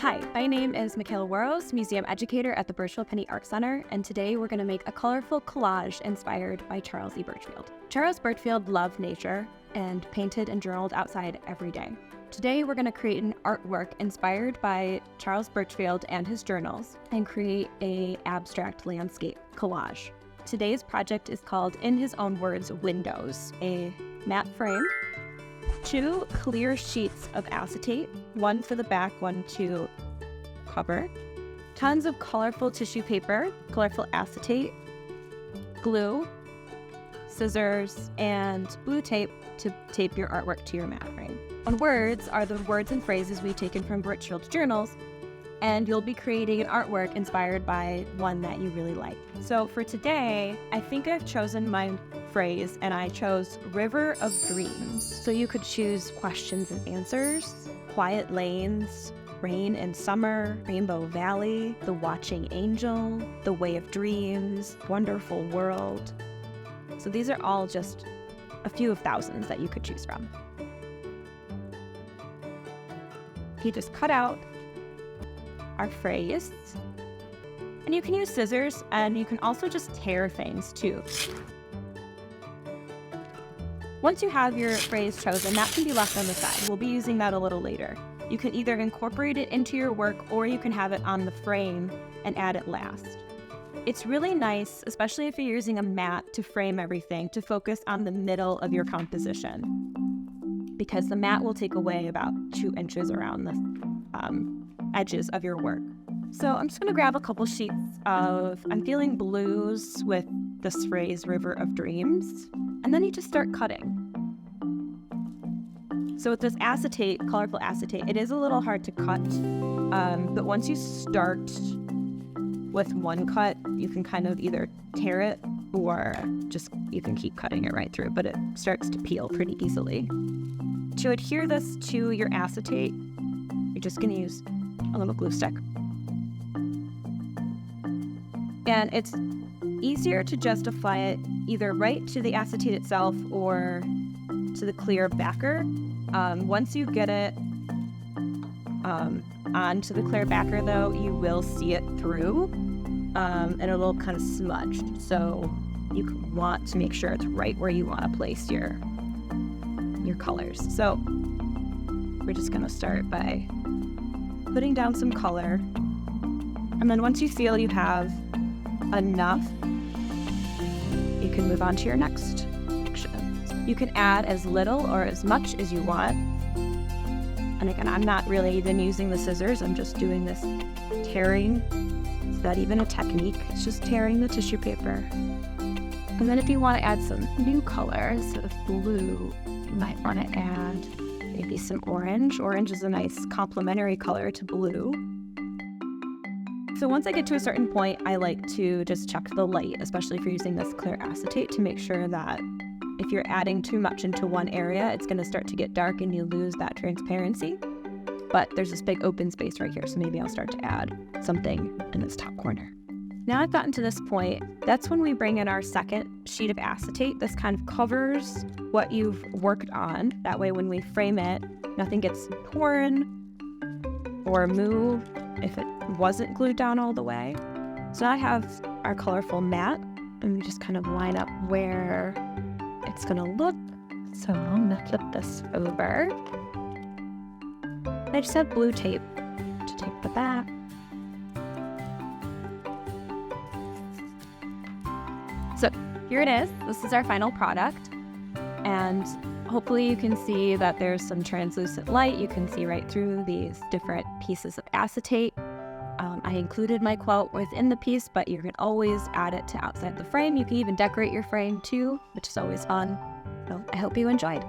Hi, my name is Michaela Worosz, Museum Educator at the Burchfield Penney Art Center, and today we're going to make a colorful collage inspired by Charles E. Burchfield. Charles Burchfield loved nature and painted and journaled outside every day. Today we're going to create an artwork inspired by Charles Burchfield and his journals and create an abstract landscape collage. Today's project is called, in his own words, Windows, a matte frame, 2 clear sheets of acetate, one for the back, one to cover, tons of colorful tissue paper, colorful acetate, glue, scissors, and blue tape to tape your artwork to your matte frame. On words are the words and phrases we've taken from Burchfield's journals, and you'll be creating an artwork inspired by one that you really like. So for today, I think I've chosen my phrase, and I chose River of Dreams. So you could choose questions and answers, quiet lanes, rain and summer, Rainbow Valley, the watching angel, the way of dreams, wonderful world. So these are all just a few of thousands that you could choose from. You just cut out our phrase, and you can use scissors, and you can also just tear things too. Once you have your phrase chosen, that can be left on the side. We'll be using that a little later. You can either incorporate it into your work, or you can have it on the frame and add it last. It's really nice, especially if you're using a mat to frame everything, to focus on the middle of your composition, because the mat will take away about 2 inches around the edges of your work. So I'm just going to grab a couple sheets of, I'm feeling blues with this phrase, River of Dreams, and then you just start cutting. So with this acetate, colorful acetate, it is a little hard to cut, but once you start with one cut, you can kind of either tear it or just, you can keep cutting it right through, but it starts to peel pretty easily. To adhere this to your acetate, you're just going to use a little glue stick. And it's easier to just apply it either right to the acetate itself or to the clear backer. Once you get it onto the clear backer, though, you will see it through, and it'll kind of smudged. So you want to make sure it's right where you want to place your colors. So we're just going to start by putting down some color, and then once you feel you have enough, you can move on to your next section. You can add as little or as much as you want. And again, I'm not really even using the scissors, I'm just doing this tearing. It's not even a technique, it's just tearing the tissue paper. And then if you want to add some new colors of blue, you might want to add maybe some orange. Orange is a nice complementary color to blue. So once I get to a certain point, I like to just check the light, especially if you're using this clear acetate, to make sure that if you're adding too much into one area, it's going to start to get dark and you lose that transparency. But there's this big open space right here, so maybe I'll start to add something in this top corner. Now I've gotten to this point, that's when we bring in our second sheet of acetate. This kind of covers what you've worked on. That way when we frame it, nothing gets torn or moved if it wasn't glued down all the way. So now I have our colorful mat, and we just kind of line up where it's going to look. So I'm going to flip this over. I just have blue tape to tape the back. So here it is. This is our final product, and hopefully you can see that there's some translucent light. You can see right through these different pieces of acetate. I included my quote within the piece, but you can always add it to outside the frame. You can even decorate your frame too, which is always fun. So I hope you enjoyed.